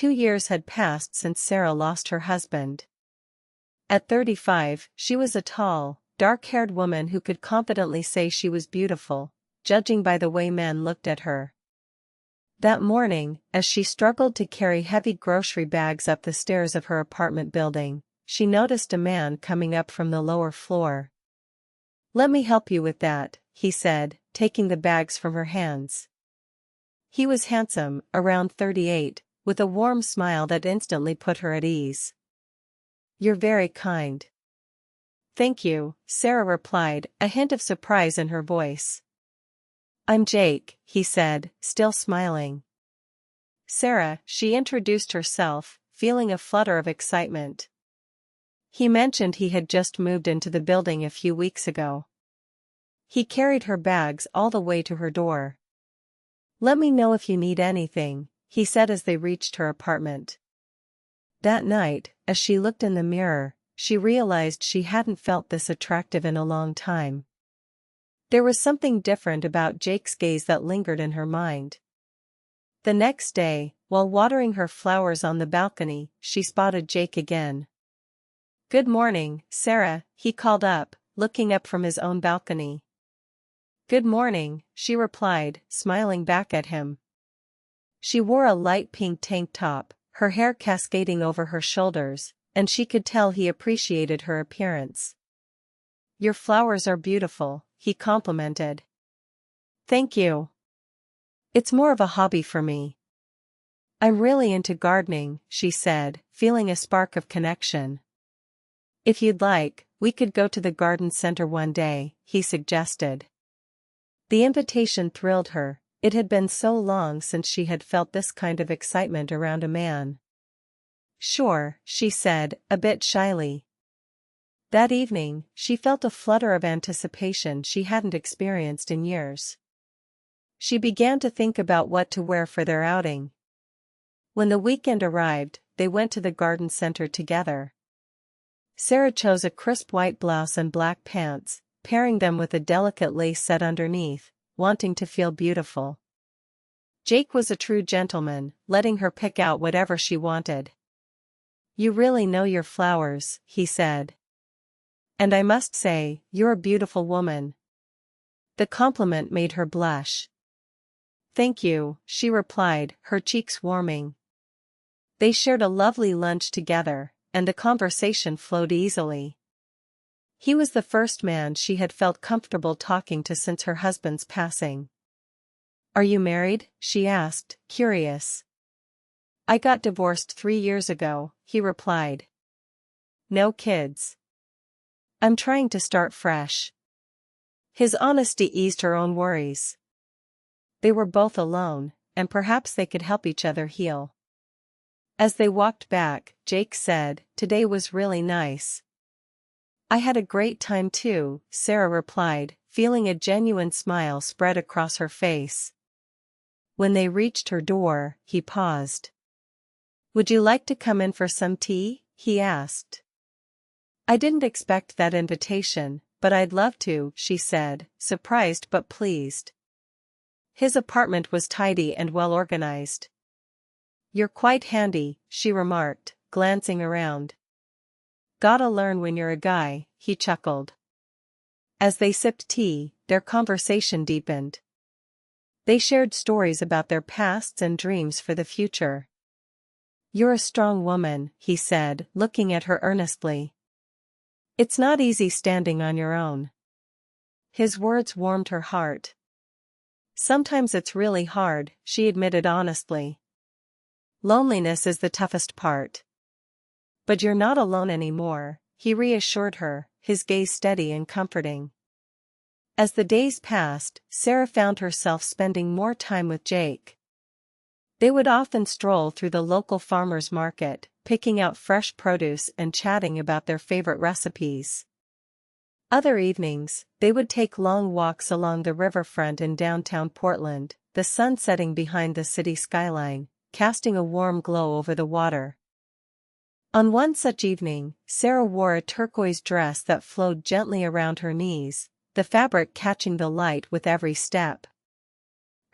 2 years had passed since Sarah lost her husband. At 35, she was a tall, dark-haired woman who could confidently say she was beautiful, judging by the way men looked at her. That morning, as she struggled to carry heavy grocery bags up the stairs of her apartment building, she noticed a man coming up from the lower floor. "Let me help you with that," he said, taking the bags from her hands. He was handsome, around 38, with a warm smile that instantly put her at ease. "You're very kind." "Thank you," Sarah replied, a hint of surprise in her voice. "I'm Jake," he said, still smiling. "Sarah," she introduced herself, feeling a flutter of excitement. He mentioned he had just moved into the building a few weeks ago. He carried her bags all the way to her door. "Let me know if you need anything," he said as they reached her apartment. That night, as she looked in the mirror, she realized she hadn't felt this attractive in a long time. There was something different about Jake's gaze that lingered in her mind. The next day, while watering her flowers on the balcony, she spotted Jake again. "Good morning, Sarah," he called up, looking up from his own balcony. "Good morning," she replied, smiling back at him. She wore a light pink tank top, her hair cascading over her shoulders, and she could tell he appreciated her appearance. "Your flowers are beautiful," he complimented. "Thank you. It's more of a hobby for me." "I'm really into gardening," she said, feeling a spark of connection. "If you'd like, we could go to the garden center one day," he suggested. The invitation thrilled her. It had been so long since she had felt this kind of excitement around a man. "Sure," she said, a bit shyly. That evening, she felt a flutter of anticipation she hadn't experienced in years. She began to think about what to wear for their outing. When the weekend arrived, they went to the garden center together. Sarah chose a crisp white blouse and black pants, pairing them with a delicate lace set underneath, wanting to feel beautiful. Jake was a true gentleman, letting her pick out whatever she wanted. "You really know your flowers," he said. "And I must say, you're a beautiful woman." The compliment made her blush. "Thank you," she replied, her cheeks warming. They shared a lovely lunch together, and the conversation flowed easily. He was the first man she had felt comfortable talking to since her husband's passing. "Are you married?" she asked, curious. "I got divorced 3 years ago," he replied. "No kids?" "I'm trying to start fresh." His honesty eased her own worries. They were both alone, and perhaps they could help each other heal. As they walked back, Jake said, "Today was really nice." "I had a great time too," Sarah replied, feeling a genuine smile spread across her face. When they reached her door, he paused. "Would you like to come in for some tea?" he asked. "I didn't expect that invitation, but I'd love to," she said, surprised but pleased. His apartment was tidy and well organized. "You're quite handy," she remarked, glancing around. "Gotta learn when you're a guy," he chuckled. As they sipped tea, their conversation deepened. They shared stories about their pasts and dreams for the future. "You're a strong woman," he said, looking at her earnestly. "It's not easy standing on your own." His words warmed her heart. "Sometimes it's really hard," she admitted honestly. "Loneliness is the toughest part." "But you're not alone anymore," he reassured her, his gaze steady and comforting. As the days passed, Sarah found herself spending more time with Jake. They would often stroll through the local farmers market, picking out fresh produce and chatting about their favorite recipes. Other evenings, they would take long walks along the riverfront in downtown Portland, the sun setting behind the city skyline, casting a warm glow over the water. On one such evening, Sarah wore a turquoise dress that flowed gently around her knees, the fabric catching the light with every step.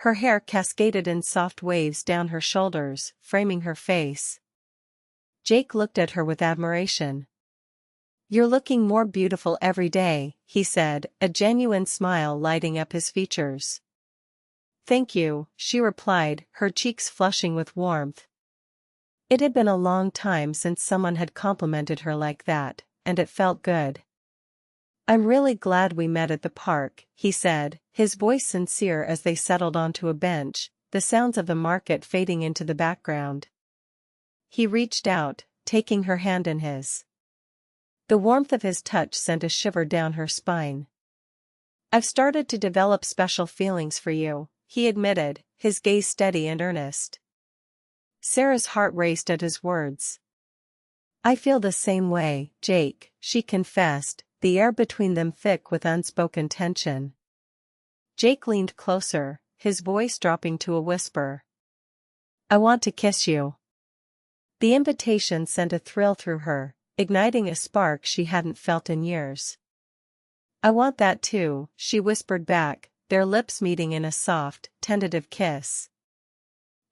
Her hair cascaded in soft waves down her shoulders, framing her face. Jake looked at her with admiration. "You're looking more beautiful every day," he said, a genuine smile lighting up his features. "Thank you," she replied, her cheeks flushing with warmth. It had been a long time since someone had complimented her like that, and it felt good. "I'm really glad we met at the park," he said, his voice sincere as they settled onto a bench, the sounds of the market fading into the background. He reached out, taking her hand in his. The warmth of his touch sent a shiver down her spine. "I've started to develop special feelings for you," he admitted, his gaze steady and earnest. Sarah's heart raced at his words. "I feel the same way, Jake," she confessed, the air between them thick with unspoken tension. Jake leaned closer, his voice dropping to a whisper. "I want to kiss you." The invitation sent a thrill through her, igniting a spark she hadn't felt in years. "I want that too," she whispered back, their lips meeting in a soft, tentative kiss.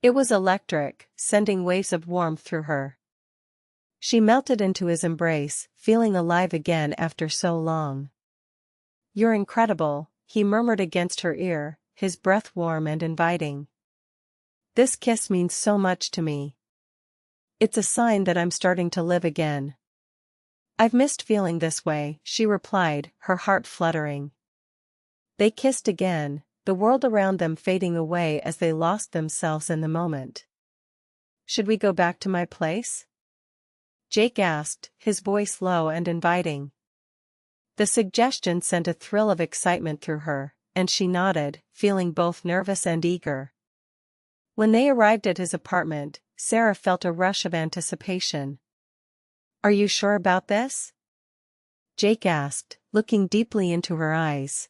It was electric, sending waves of warmth through her. She melted into his embrace, feeling alive again after so long. "You're incredible," he murmured against her ear, his breath warm and inviting. "This kiss means so much to me. It's a sign that I'm starting to live again." "I've missed feeling this way," she replied, her heart fluttering. They kissed again, the world around them fading away as they lost themselves in the moment. "Should we go back to my place?" Jake asked, his voice low and inviting. The suggestion sent a thrill of excitement through her, and she nodded, feeling both nervous and eager. When they arrived at his apartment, Sarah felt a rush of anticipation. "Are you sure about this?" Jake asked, looking deeply into her eyes.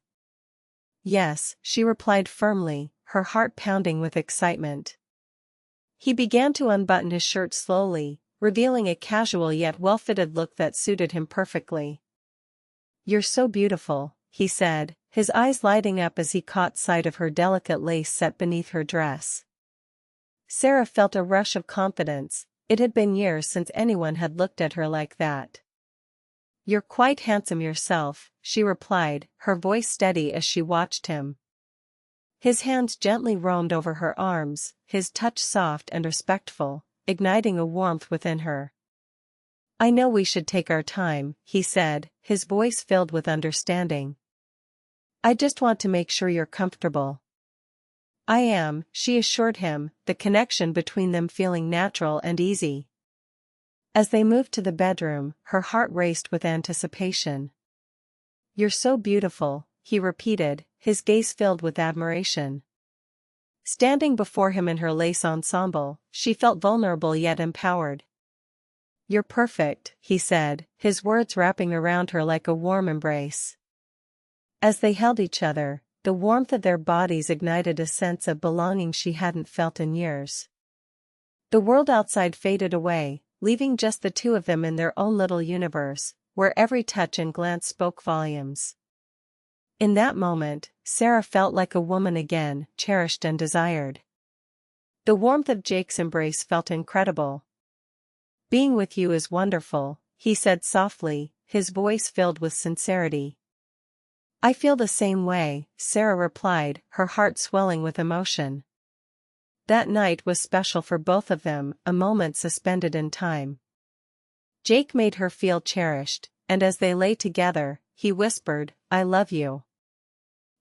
"Yes," she replied firmly, her heart pounding with excitement. He began to unbutton his shirt slowly, revealing a casual yet well-fitted look that suited him perfectly. "You're so beautiful," he said, his eyes lighting up as he caught sight of her delicate lace set beneath her dress. Sarah felt a rush of confidence. It had been years since anyone had looked at her like that. "You're quite handsome yourself," she replied, her voice steady as she watched him. His hands gently roamed over her arms, his touch soft and respectful, igniting a warmth within her. "I know we should take our time," he said, his voice filled with understanding. "I just want to make sure you're comfortable." "I am," she assured him, the connection between them feeling natural and easy. As they moved to the bedroom, her heart raced with anticipation. "You're so beautiful," he repeated, his gaze filled with admiration. Standing before him in her lace ensemble, she felt vulnerable yet empowered. "You're perfect," he said, his words wrapping around her like a warm embrace. As they held each other, the warmth of their bodies ignited a sense of belonging she hadn't felt in years. The world outside faded away, leaving just the two of them in their own little universe, where every touch and glance spoke volumes. In that moment, Sarah felt like a woman again, cherished and desired. The warmth of Jake's embrace felt incredible. "Being with you is wonderful," he said softly, his voice filled with sincerity. "I feel the same way," Sarah replied, her heart swelling with emotion. That night was special for both of them, a moment suspended in time. Jake made her feel cherished, and as they lay together, he whispered, "I love you."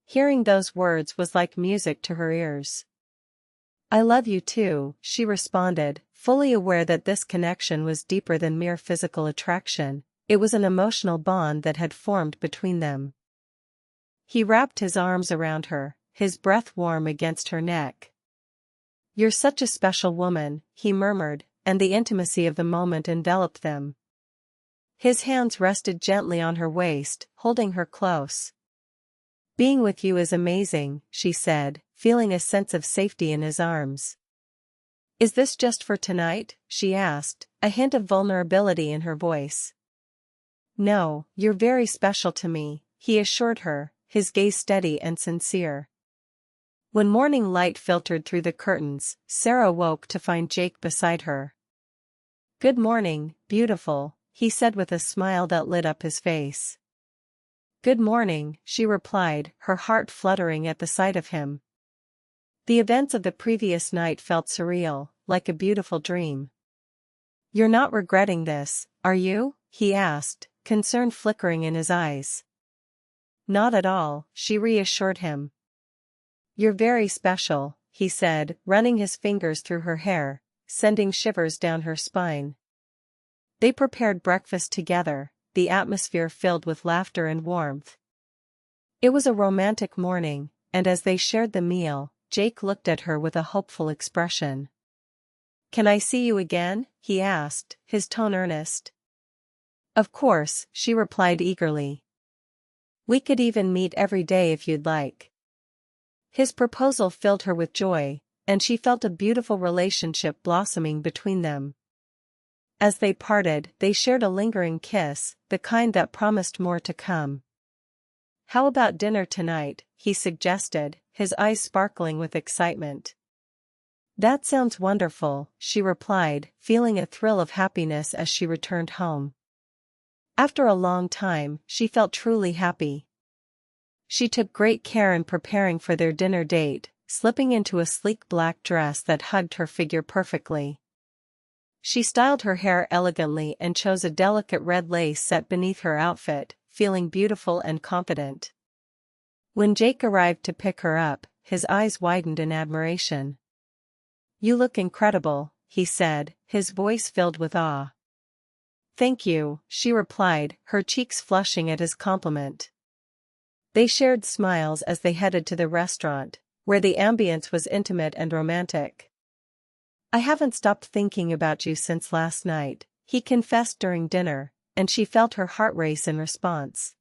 Hearing those words was like music to her ears. "I love you too," she responded, fully aware that this connection was deeper than mere physical attraction. It was an emotional bond that had formed between them. He wrapped his arms around her, his breath warm against her neck. "You're such a special woman," he murmured, and the intimacy of the moment enveloped them. His hands rested gently on her waist, holding her close. "Being with you is amazing," she said, feeling a sense of safety in his arms. "Is this just for tonight?" she asked, a hint of vulnerability in her voice. "No, you're very special to me," he assured her, his gaze steady and sincere. When morning light filtered through the curtains, Sarah woke to find Jake beside her. "Good morning, beautiful," he said with a smile that lit up his face. "Good morning," she replied, her heart fluttering at the sight of him. The events of the previous night felt surreal, like a beautiful dream. "You're not regretting this, are you?" he asked, concern flickering in his eyes. "Not at all," she reassured him. "You're very special," he said, running his fingers through her hair, sending shivers down her spine. They prepared breakfast together, the atmosphere filled with laughter and warmth. It was a romantic morning, and as they shared the meal, Jake looked at her with a hopeful expression. "Can I see you again?" he asked, his tone earnest. "Of course," she replied eagerly. "We could even meet every day if you'd like." His proposal filled her with joy, and she felt a beautiful relationship blossoming between them. As they parted, they shared a lingering kiss, the kind that promised more to come. "How about dinner tonight?" he suggested, his eyes sparkling with excitement. "That sounds wonderful," she replied, feeling a thrill of happiness as she returned home. After a long time, she felt truly happy. She took great care in preparing for their dinner date, slipping into a sleek black dress that hugged her figure perfectly. She styled her hair elegantly and chose a delicate red lace set beneath her outfit, feeling beautiful and confident. When Jake arrived to pick her up, his eyes widened in admiration. "You look incredible," he said, his voice filled with awe. "Thank you," she replied, her cheeks flushing at his compliment. They shared smiles as they headed to the restaurant, where the ambience was intimate and romantic. "I haven't stopped thinking about you since last night," he confessed during dinner, and she felt her heart race in response.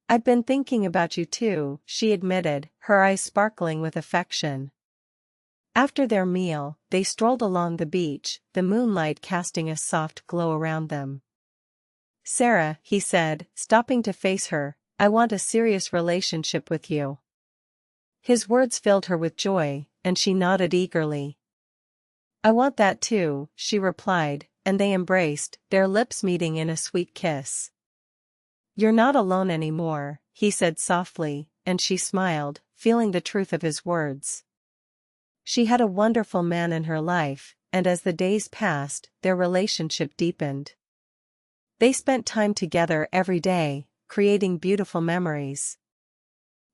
"I've been thinking about you too," she admitted, her eyes sparkling with affection. After their meal, they strolled along the beach, the moonlight casting a soft glow around them. "Sarah," he said, stopping to face her, "I want a serious relationship with you." His words filled her with joy, and she nodded eagerly. "I want that too," she replied, and they embraced, their lips meeting in a sweet kiss. "You're not alone anymore," he said softly, and she smiled, feeling the truth of his words. She had a wonderful man in her life, and as the days passed, their relationship deepened. They spent time together every day, creating beautiful memories.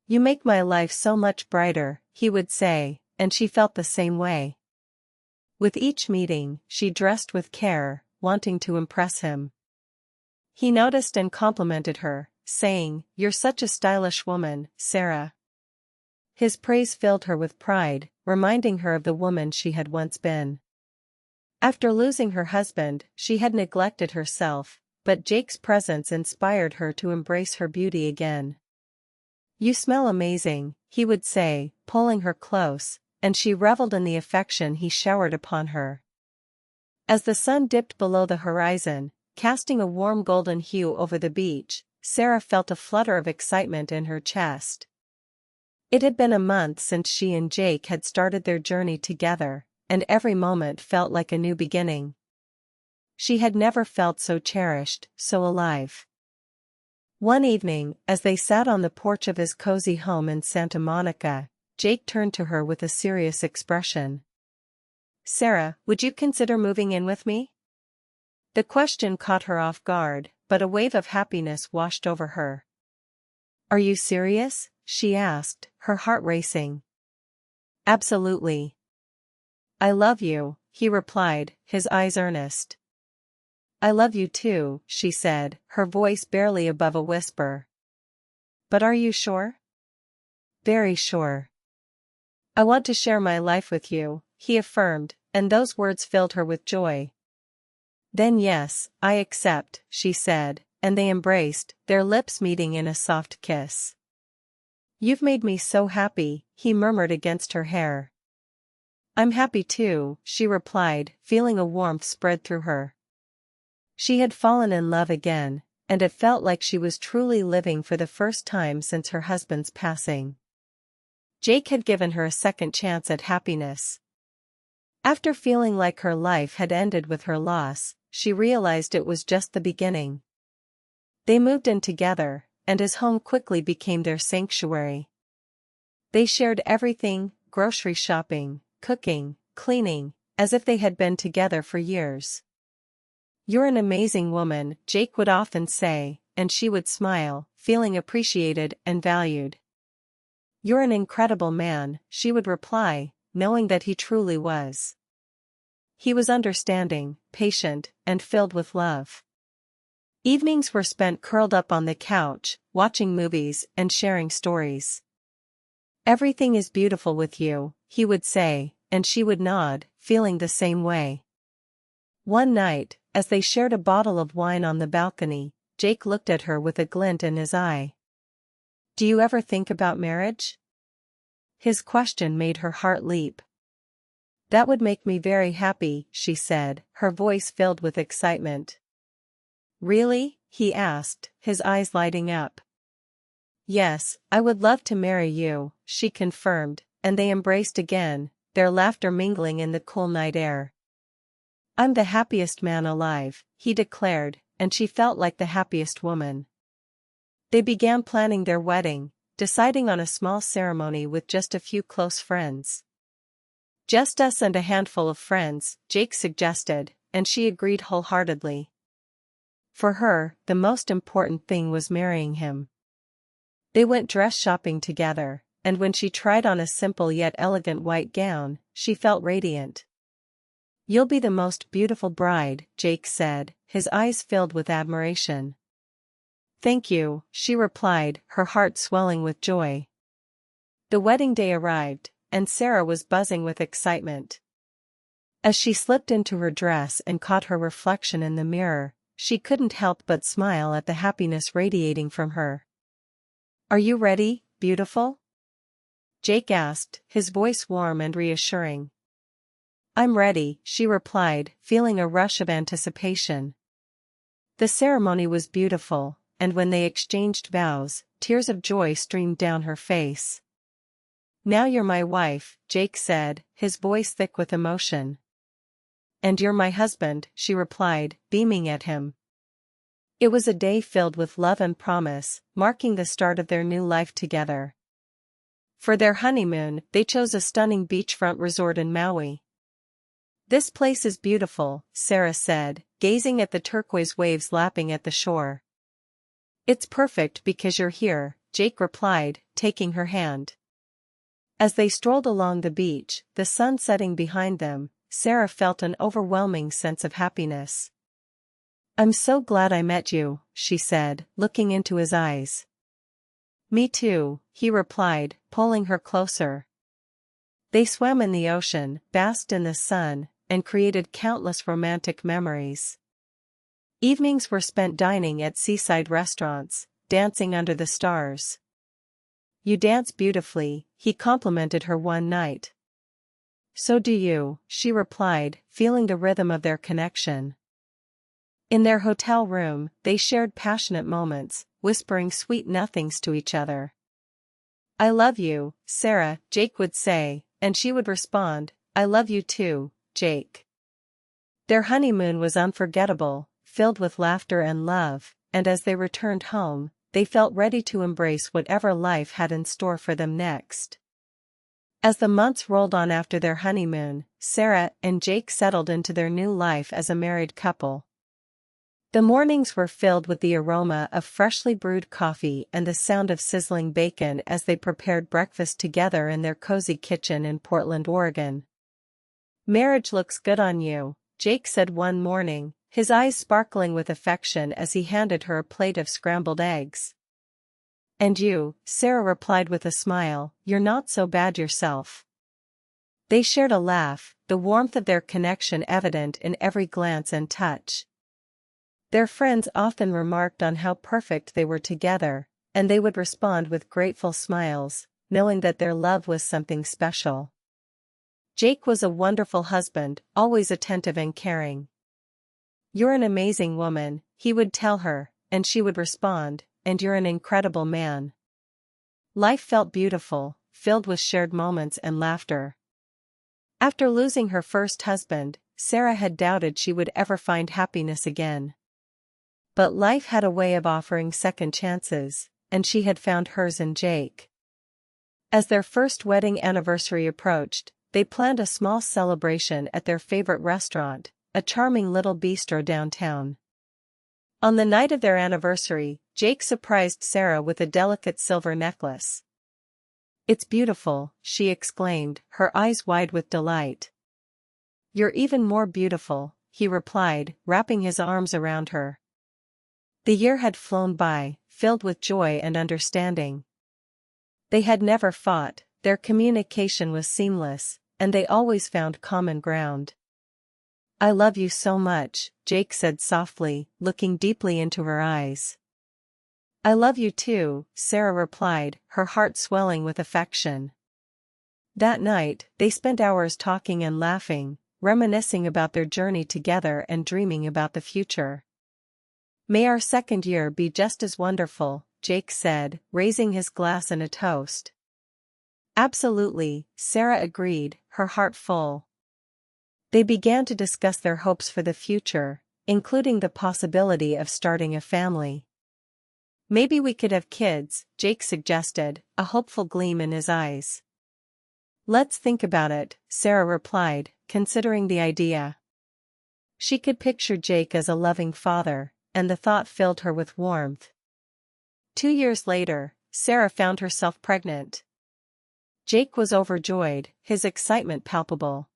"You make my life so much brighter," he would say, and she felt the same way. With each meeting, she dressed with care, wanting to impress him. He noticed and complimented her, saying, "You're such a stylish woman, Sarah." His praise filled her with pride, reminding her of the woman she had once been. After losing her husband, she had neglected herself, but Jake's presence inspired her to embrace her beauty again. "You smell amazing," he would say, pulling her close, and she reveled in the affection he showered upon her. As the sun dipped below the horizon, casting a warm golden hue over the beach, Sarah felt a flutter of excitement in her chest. It had been a month since she and Jake had started their journey together, and every moment felt like a new beginning. She had never felt so cherished, so alive. One evening, as they sat on the porch of his cozy home in Santa Monica, Jake turned to her with a serious expression. "Sarah, would you consider moving in with me?" The question caught her off guard, but a wave of happiness washed over her. "Are you serious?" she asked, her heart racing. "Absolutely." "I love you," he replied, his eyes earnest. "I love you too," she said, her voice barely above a whisper. "But are you sure?" "Very sure." "I want to share my life with you," he affirmed, and those words filled her with joy. "Then yes, I accept," she said, and they embraced, their lips meeting in a soft kiss. "You've made me so happy," he murmured against her hair. "I'm happy too," she replied, feeling a warmth spread through her. She had fallen in love again, and it felt like she was truly living for the first time since her husband's passing. Jake had given her a second chance at happiness. After feeling like her life had ended with her loss, she realized it was just the beginning. They moved in together, and his home quickly became their sanctuary. They shared everything, grocery shopping, cooking, cleaning, as if they had been together for years. "You're an amazing woman," Jake would often say, and she would smile, feeling appreciated and valued. "You're an incredible man," she would reply, knowing that he truly was. He was understanding, patient, and filled with love. Evenings were spent curled up on the couch, watching movies and sharing stories. "Everything is beautiful with you," he would say, and she would nod, feeling the same way. One night, as they shared a bottle of wine on the balcony, Jake looked at her with a glint in his eye. "Do you ever think about marriage?" His question made her heart leap. "That would make me very happy," she said, her voice filled with excitement. "Really?" he asked, his eyes lighting up. "Yes, I would love to marry you," she confirmed, and they embraced again, their laughter mingling in the cool night air. "I'm the happiest man alive," he declared, and she felt like the happiest woman. They began planning their wedding, deciding on a small ceremony with just a few close friends. "Just us and a handful of friends," Jake suggested, and she agreed wholeheartedly. For her, the most important thing was marrying him. They went dress shopping together, and when she tried on a simple yet elegant white gown, she felt radiant. "You'll be the most beautiful bride," Jake said, his eyes filled with admiration. "Thank you," she replied, her heart swelling with joy. The wedding day arrived, and Sarah was buzzing with excitement. As she slipped into her dress and caught her reflection in the mirror, she couldn't help but smile at the happiness radiating from her. "Are you ready, beautiful?" Jake asked, his voice warm and reassuring. "I'm ready," she replied, feeling a rush of anticipation. The ceremony was beautiful, and when they exchanged vows, tears of joy streamed down her face. "Now you're my wife," Jake said, his voice thick with emotion. "And you're my husband," she replied, beaming at him. It was a day filled with love and promise, marking the start of their new life together. For their honeymoon, they chose a stunning beachfront resort in Maui. "This place is beautiful," Sarah said, gazing at the turquoise waves lapping at the shore. "It's perfect because you're here," Jake replied, taking her hand. As they strolled along the beach, the sun setting behind them, Sarah felt an overwhelming sense of happiness. "I'm so glad I met you," she said, looking into his eyes. "Me too," he replied, pulling her closer. They swam in the ocean, basked in the sun, and created countless romantic memories. Evenings were spent dining at seaside restaurants, dancing under the stars. "You dance beautifully," he complimented her one night. "So do you," she replied, feeling the rhythm of their connection. In their hotel room, they shared passionate moments, whispering sweet nothings to each other. "I love you, Sarah," Jake would say, and she would respond, "I love you too, Jake." Their honeymoon was unforgettable, filled with laughter and love, and as they returned home, they felt ready to embrace whatever life had in store for them next. As the months rolled on after their honeymoon, Sarah and Jake settled into their new life as a married couple. The mornings were filled with the aroma of freshly brewed coffee and the sound of sizzling bacon as they prepared breakfast together in their cozy kitchen in Portland, Oregon. "Marriage looks good on you," Jake said one morning, his eyes sparkling with affection as he handed her a plate of scrambled eggs. "And you," Sarah replied with a smile, "you're not so bad yourself." They shared a laugh, the warmth of their connection evident in every glance and touch. Their friends often remarked on how perfect they were together, and they would respond with grateful smiles, knowing that their love was something special. Jake was a wonderful husband, always attentive and caring. "You're an amazing woman," he would tell her, and she would respond, "And you're an incredible man." Life felt beautiful, filled with shared moments and laughter. After losing her first husband, Sarah had doubted she would ever find happiness again. But life had a way of offering second chances, and she had found hers in Jake. As their first wedding anniversary approached, they planned a small celebration at their favorite restaurant, a charming little bistro downtown. On the night of their anniversary, Jake surprised Sarah with a delicate silver necklace. "It's beautiful," she exclaimed, her eyes wide with delight. "You're even more beautiful," he replied, wrapping his arms around her. The year had flown by, filled with joy and understanding. They had never fought, their communication was seamless, and they always found common ground. "I love you so much," Jake said softly, looking deeply into her eyes. "I love you too," Sarah replied, her heart swelling with affection. That night, they spent hours talking and laughing, reminiscing about their journey together and dreaming about the future. "May our second year be just as wonderful," Jake said, raising his glass in a toast. "Absolutely," Sarah agreed, her heart full. They began to discuss their hopes for the future, including the possibility of starting a family. "Maybe we could have kids," Jake suggested, a hopeful gleam in his eyes. "Let's think about it," Sarah replied, considering the idea. She could picture Jake as a loving father, and the thought filled her with warmth. 2 years later, Sarah found herself pregnant. Jake was overjoyed, his excitement palpable.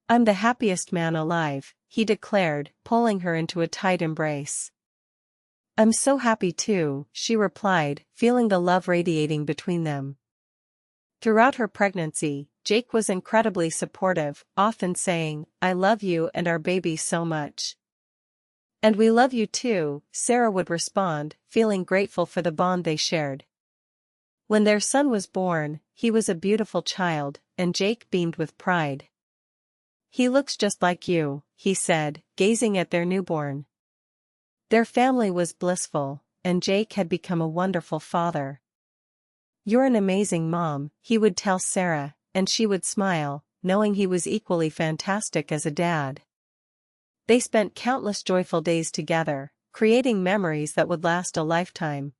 "I'm the happiest man alive," he declared, pulling her into a tight embrace. "I'm so happy too," she replied, feeling the love radiating between them. Throughout her pregnancy, Jake was incredibly supportive, often saying, "I love you and our baby so much." "And we love you too," Sarah would respond, feeling grateful for the bond they shared. When their son was born, he was a beautiful child, and Jake beamed with pride. "He looks just like you," he said, gazing at their newborn. Their family was blissful, and Jake had become a wonderful father. "You're an amazing mom," he would tell Sarah, and she would smile, knowing he was equally fantastic as a dad. They spent countless joyful days together, creating memories that would last a lifetime.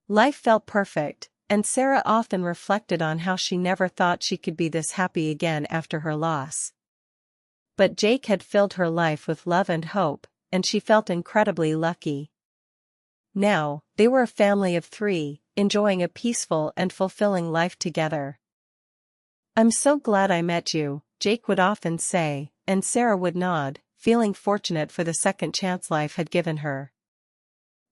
Life felt perfect, and Sarah often reflected on how she never thought she could be this happy again after her loss. But Jake had filled her life with love and hope, and she felt incredibly lucky. Now, they were a family of 3, enjoying a peaceful and fulfilling life together. "I'm so glad I met you," Jake would often say, and Sarah would nod, feeling fortunate for the second chance life had given her.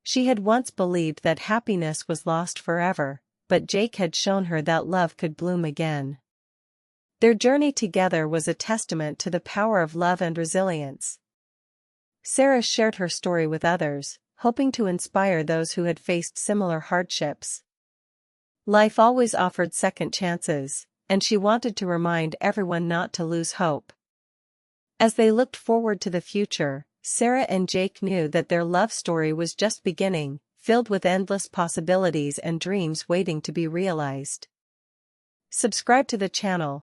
She had once believed that happiness was lost forever, but Jake had shown her that love could bloom again. Their journey together was a testament to the power of love and resilience. Sarah shared her story with others, hoping to inspire those who had faced similar hardships. Life always offered second chances, and she wanted to remind everyone not to lose hope. As they looked forward to the future, Sarah and Jake knew that their love story was just beginning, filled with endless possibilities and dreams waiting to be realized. Subscribe to the channel,